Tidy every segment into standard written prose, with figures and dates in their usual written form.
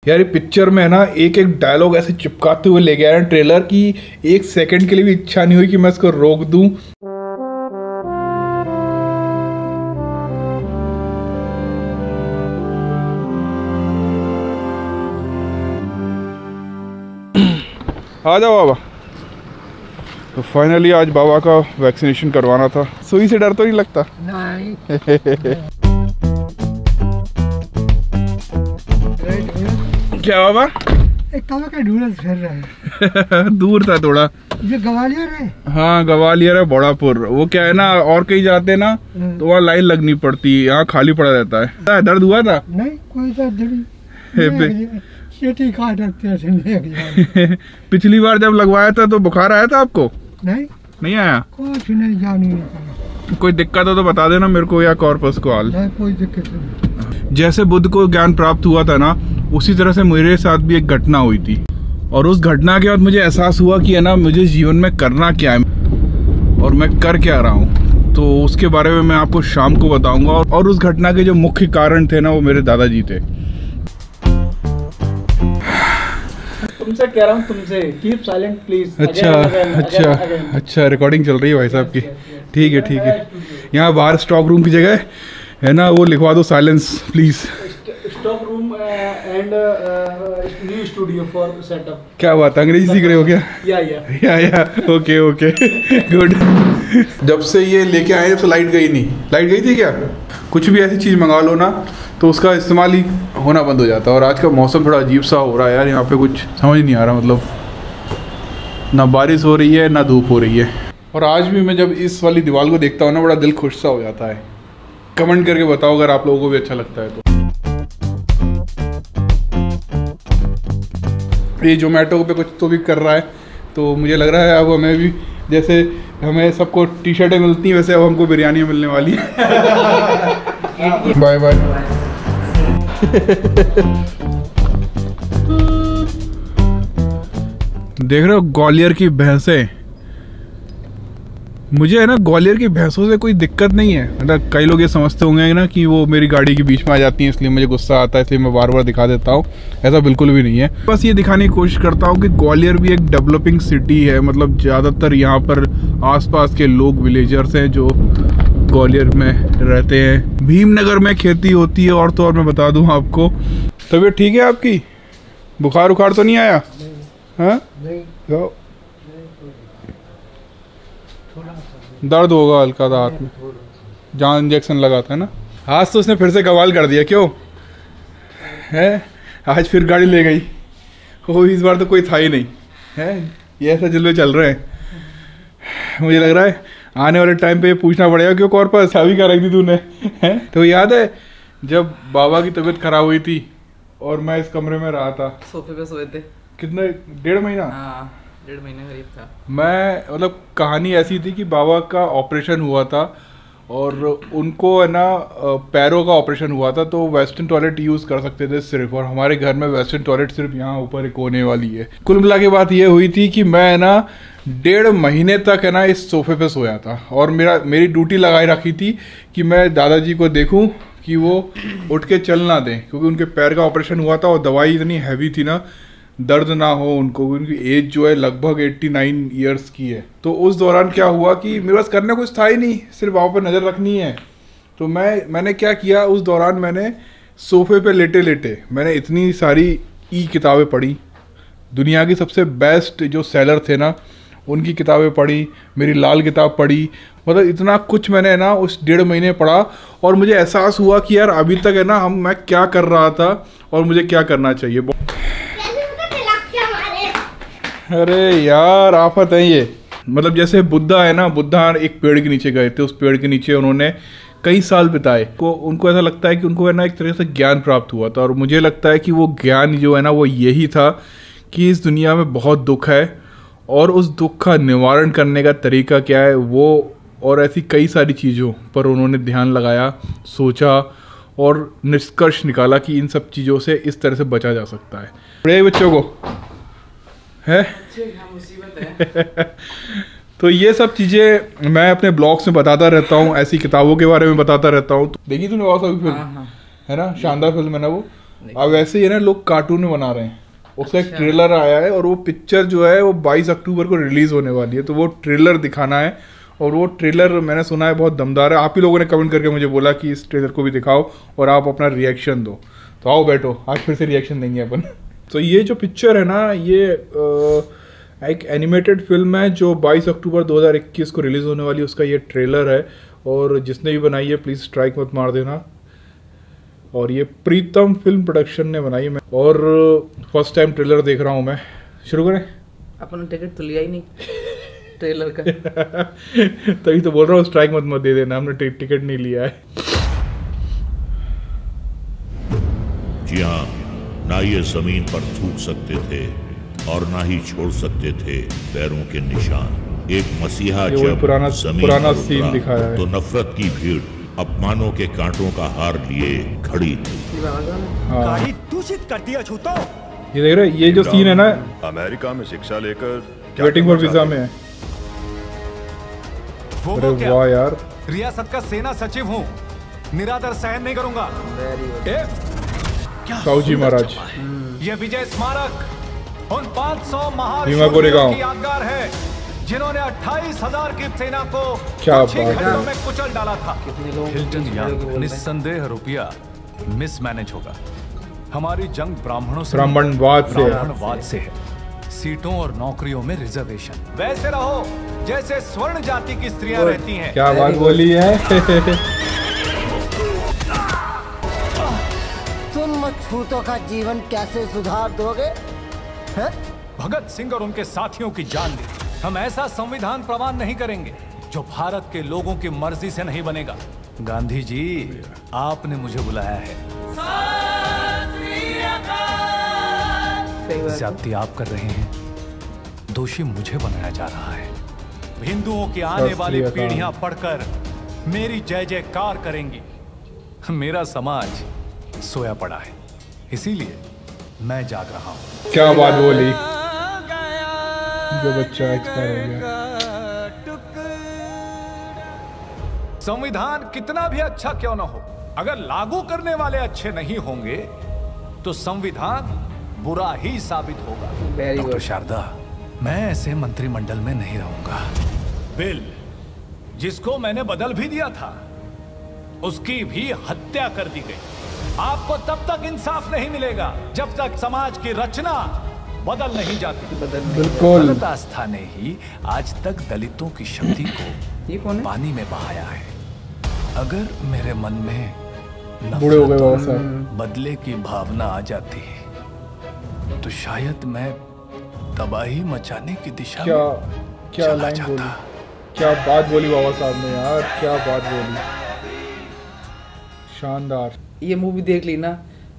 यार ये पिक्चर में है ना एक एक डायलॉग ऐसे चिपकाते हुए ले गया है ट्रेलर की, एक सेकंड के लिए भी इच्छा नहीं हुई कि मैं इसको रोक दूं। आ जाओ बाबा। तो फाइनली आज बाबा का वैक्सीनेशन करवाना था। सुई से डर तो नहीं लगता? नहीं। क्या बाबा? एक कवा का ढूंढ फिर रहा है। दूर था थोड़ा। ये ग्वालियर है? हाँ ग्वालियर है, बड़ापुर। वो क्या है ना, और कहीं जाते ना तो वहाँ लाइन लगनी पड़ती, यहाँ खाली पड़ा रहता है। दर्द हुआ था? नहीं कोई दर्द नहीं। पिछली बार जब लगवाया था तो बुखार आया था आपको? नहीं आया? कुछ नहीं, जानी कोई दिक्कत हो तो बता देना मेरे को या कॉर्पस को हाल। कोई दिक्कत नहीं। जैसे बुद्ध को ज्ञान प्राप्त हुआ था ना, उसी तरह से मेरे साथ भी एक घटना हुई थी, और उस घटना के बाद मुझे एहसास हुआ कि है ना मुझे जीवन में करना क्या है और मैं कर क्या रहा हूँ। तो उसके बारे में मैं आपको शाम को बताऊंगा। और उस घटना के जो मुख्य कारण थे ना, वो मेरे दादाजी थे। तुमसे कह रहा हूँ, तुमसे कीप साइलेंट प्लीज। अच्छा रिकॉर्डिंग चल रही है भाई साहब की। ठीक है। यहाँ बाहर स्टॉक रूम की जगह है ना, वो लिखवा दो silence please. Stock room and new studio for setup. क्या बात है, अंग्रेजी सीख रहे हो क्या? या ओके गुड। जब से ये लेके आए तो लाइट गई नहीं। लाइट गई थी क्या? कुछ भी ऐसी चीज़ मंगा लो ना तो उसका इस्तेमाल ही होना बंद हो जाता है। और आज का मौसम थोड़ा अजीब सा हो रहा है यार, यहाँ पे कुछ समझ नहीं आ रहा, मतलब ना बारिश हो रही है ना धूप हो रही है। और आज भी मैं जब इस वाली दीवार को देखता हूँ ना, बड़ा दिल खुश सा हो जाता है। कमेंट करके बताओ अगर आप लोगों को भी अच्छा लगता है तो। ये जोमेटो पे कुछ तो भी कर रहा है, तो मुझे लग रहा है अब हमें भी, जैसे हमें सबको टी शर्टें मिलती हैं वैसे अब हमको बिरयानी मिलने वाली है। Bye bye. देख रहे हो ग्वालियर की भैंसें। मुझे है ना ग्वालियर की भैंसों से कोई दिक्कत नहीं है। मतलब कई लोग ये समझते होंगे ना कि वो मेरी गाड़ी के बीच में आ जाती हैं इसलिए मुझे गुस्सा आता है, इसलिए मैं बार बार दिखा देता हूँ। ऐसा बिल्कुल भी नहीं है। बस ये दिखाने की कोशिश करता हूँ कि ग्वालियर भी एक डेवलपिंग सिटी है। मतलब ज़्यादातर यहाँ पर आसपास के लोग विलेजर्स हैं जो ग्वालियर में रहते हैं। भीमनगर में खेती होती है। और तो और मैं बता दूँ आपको, तबीयत ठीक है आपकी? बुखार उखार तो नहीं आया? हाँ दर्द होगा हल्का था हाथ में, जहाँ इंजेक्शन लगा था ना। आज तो उसने फिर से कमाल कर दिया। क्यों है? आज फिर गाड़ी ले गई। ओ इस बार तो कोई था ही नहीं है। ये ऐसा जलवे चल रहे हैं। मुझे लग रहा है आने वाले टाइम पे पूछना पड़ेगा क्यों कॉर्पस चाबी क्या रख दी तूने, है? तो याद है जब बाबा की तबीयत खराब हुई थी और मैं इस कमरे में रहा था, सोफे पे सोए थे कितने 1.5 महीना? हाँ 1.5 महीने करीब था। मैं मतलब कहानी ऐसी थी कि बाबा का ऑपरेशन हुआ था और उनको है ना पैरों का ऑपरेशन हुआ था, तो वेस्टर्न टॉयलेट यूज़ कर सकते थे सिर्फ। और हमारे घर में वेस्टर्न टॉयलेट सिर्फ यहाँ ऊपर एक कोने वाली है। कुल मिला के बात ये हुई थी कि मैं है ना 1.5 महीने तक है ना इस सोफे पे सोया था। और मेरी ड्यूटी लगाई रखी थी कि मैं दादाजी को देखूं कि वो उठ के चल ना दें, क्योंकि उनके पैर का ऑपरेशन हुआ था और दवाई इतनी हैवी थी ना, दर्द ना हो उनको। उनकी एज जो है लगभग 89 ईयर्स की है। तो उस दौरान क्या हुआ कि मेरे पास करने कुछ था ही नहीं, सिर्फ वहाँ पर नज़र रखनी है। तो मैंने क्या किया उस दौरान, मैंने सोफे पे लेटे लेटे मैंने इतनी सारी किताबें पढ़ी। दुनिया की सबसे बेस्ट जो सेलर थे ना उनकी किताबें पढ़ी, मेरी लाल किताब पढ़ी। मतलब इतना कुछ मैंने ना उस 1.5 महीने पढ़ा। और मुझे एहसास हुआ कि यार अभी तक है ना मैं क्या कर रहा था और मुझे क्या करना चाहिए। अरे यार आफत है ये। मतलब जैसे बुद्धा है ना, बुद्धा एक पेड़ के नीचे गए थे, उस पेड़ के नीचे उन्होंने कई साल बिताए। उनको ऐसा लगता है कि उनको है ना एक तरह से ज्ञान प्राप्त हुआ था। और मुझे लगता है कि वो ज्ञान जो है ना वो यही था कि इस दुनिया में बहुत दुख है और उस दुख का निवारण करने का तरीका क्या है वो, और ऐसी कई सारी चीज़ों पर उन्होंने ध्यान लगाया, सोचा और निष्कर्ष निकाला कि इन सब चीज़ों से इस तरह से बचा जा सकता है। बड़े बच्चों को है तो ये सब चीज़ें मैं अपने ब्लॉग्स में बताता रहता हूँ, ऐसी किताबों के बारे में बताता रहता हूँ। तो देखी तूने बहुत सारी फिल्म? है ना, शानदार फिल्म है ना वो। अब वैसे ही ना लोग कार्टून में बना रहे हैं, उसका एक ट्रेलर आया है और वो पिक्चर जो है वो 22 अक्टूबर को रिलीज होने वाली है, तो वो ट्रेलर दिखाना है। और वो ट्रेलर मैंने सुना है बहुत दमदार है। आप ही लोगों ने कमेंट करके मुझे बोला कि इस ट्रेलर को भी दिखाओ और आप अपना रिएक्शन दो, तो आओ बैठो, आज फिर से रिएक्शन देंगे अपन। तो ये जो पिक्चर है ना, ये एक एनिमेटेड फिल्म है जो 22 अक्टूबर 2021 को रिलीज़ होने वाली है, उसका ये ट्रेलर है। और जिसने भी बनाई है प्लीज़ स्ट्राइक मत मार देना। और ये प्रीतम फिल्म प्रोडक्शन ने बनाई है। मैं और फर्स्ट टाइम ट्रेलर देख रहा हूँ मैं। शुरू करें? अपन ने टिकट तो लिया ही नहीं ट्रेलर का। तभी तो बोल रहा हूँ स्ट्राइक मत दे देना, हमने टिकट नहीं लिया है। जी हाँ, ना ये जमीन पर थूक सकते थे और ना ही छोड़ सकते थे पैरों के निशान। एक मसीहा जब जमीन पर सीन दिखाया है, तो नफरत की भीड़ अपमानों के कांटों का हार लिए खड़ी थी। हाँ। दूषित कर दिया छूतो। ये देख रहे, ये जो सीन है ना, अमेरिका में शिक्षा लेकर वेटिंग फॉर वीजा में है। अरे वाह यार, रियासत का सेना सचिव हूँ, निरादर सहन नहीं करूंगा। साहू जी महाराज, ये विजय स्मारक उन 500 भीमा कोरेगांव की यादगार है जिन्होंने 28,000 की सेना को क्या कुछ ही घंटों में कुचल डाला था। हिल्टन यंग निस्संदेह रुपया मिसमैनेज होगा। हमारी जंग ब्राह्मणों से ब्राह्मणवाद से है। सीटों और नौकरियों में रिजर्वेशन। वैसे रहो जैसे स्वर्ण जाति की स्त्रियां रहती हैं। क्या बात बोली है। तुम छूतों का जीवन कैसे सुधार दोगे? है? भगत सिंह और उनके साथियों की जान ली। हम ऐसा संविधान प्रवान नहीं करेंगे जो भारत के लोगों की मर्जी से नहीं बनेगा। गांधी जी, आपने मुझे बुलाया है। ज्यादती आप कर रहे हैं, दोषी मुझे बनाया जा रहा है। हिंदुओं की आने वाली पीढ़ियां पढ़कर मेरी जय जयकार करेंगी। मेरा समाज सोया पड़ा है, इसीलिए मैं जाग रहा हूं। क्या बात बोली, जो बच्चा एक्सपायर हो गया। संविधान कितना भी अच्छा क्यों ना हो, अगर लागू करने वाले अच्छे नहीं होंगे तो संविधान बुरा ही साबित होगा। डॉक्टर शारदा, मैं ऐसे मंत्रिमंडल में नहीं रहूंगा। बिल जिसको मैंने बदल भी दिया था, उसकी भी हत्या कर दी गई। आपको तब तक इंसाफ नहीं मिलेगा जब तक समाज की रचना बदल नहीं जाती। बिल्कुल। दलित आस्था ने ही आज तक दलितों की शक्ति को पानी में बहाया है। अगर मेरे मन में नफरत और बदले की भावना आ जाती तो शायद मैं तबाही मचाने की दिशा में क्या लाइन बोली, क्या बात बोली बाबा साहब ने यार, क्या बात बोली, शानदार। ये मूवी देख ली ना,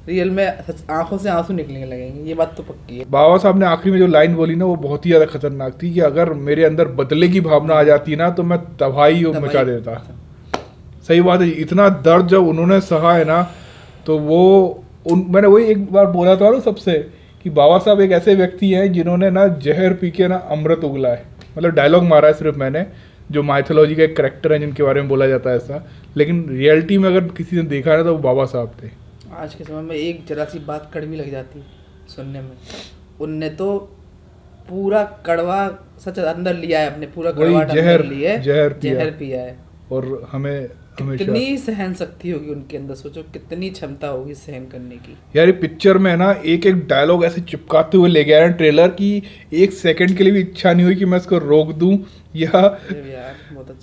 रियल में आंखों से आंसू निकलने लगेंगे, ये बात तो पक्की है। बाबा साहब ने आखिरी में जो लाइन बोली ना, वो बहुत ही ज्यादा खतरनाक थी कि अगर मेरे अंदर बदले की भावना आ जाती ना तो मैं तबाही मचा देता। सही बात है, इतना दर्द जब उन्होंने सहा है ना, तो वो मैंने वही एक बार बोला था ना सबसे कि बाबा साहब एक ऐसे व्यक्ति हैं जिन्होंने ना जहर पी के ना अमृत उगला है। मतलब डायलॉग मारा है सिर्फ मैंने, जो माइथोलॉजी का एक करेक्टर है जिनके बारे में बोला जाता है ऐसा, लेकिन रियलिटी में अगर किसी ने देखा है तो वो बाबा साहब थे। आज के समय में एक जरा सी बात कड़वी लग जाती सुनने में, उनने तो पूरा कड़वा सच अंदर लिया है, अपने पूरा कड़वा जहर पिया है। और हमें कितनी सहन शक्ति होगी उनके अंदर, सोचो कितनी क्षमता होगी सहन करने की। यार ये पिक्चर में ना एक एक डायलॉग ऐसे चिपकाते हुए ले गया है ट्रेलर की, एक सेकंड के लिए भी इच्छा नहीं हुई कि मैं इसको रोक दूं या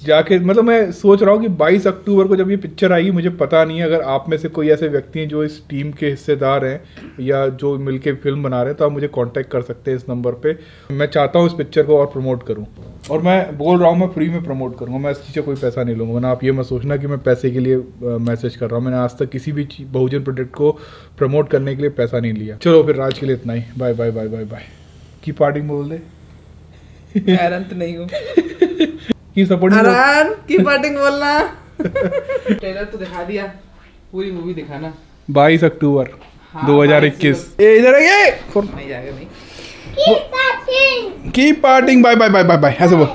जाके। मतलब मैं सोच रहा हूँ कि 22 अक्टूबर को जब ये पिक्चर आएगी, मुझे पता नहीं है, अगर आप में से कोई ऐसे व्यक्ति हैं जो इस टीम के हिस्सेदार हैं या जो मिलके फिल्म बना रहे हैं, तो आप मुझे कांटेक्ट कर सकते हैं इस नंबर पे। मैं चाहता हूँ इस पिक्चर को और प्रमोट करूँ, और मैं बोल रहा हूँ मैं फ्री में प्रमोट करूँगा, मैं इस चीज़ से कोई पैसा नहीं लूँगा ना। आप ये मत सोचना कि मैं पैसे के लिए मैसेज कर रहा हूँ। मैंने आज तक किसी भी बहुजन प्रोजेक्ट को प्रमोट करने के लिए पैसा नहीं लिया। चलो फिर आज के लिए इतना ही, bye bye bye bye bye. की पार्टिंग बोल दे। हैरान तो नहीं हूँ की सपोर्टिंग की पार्टिंग बोलना। ट्रेलर तो दिखा दिया, पूरी मूवी दिखाना। 22 अक्टूबर 2021। इधर नहीं जाएगा नहीं। की parting bye bye bye bye bye, ऐसे बोल।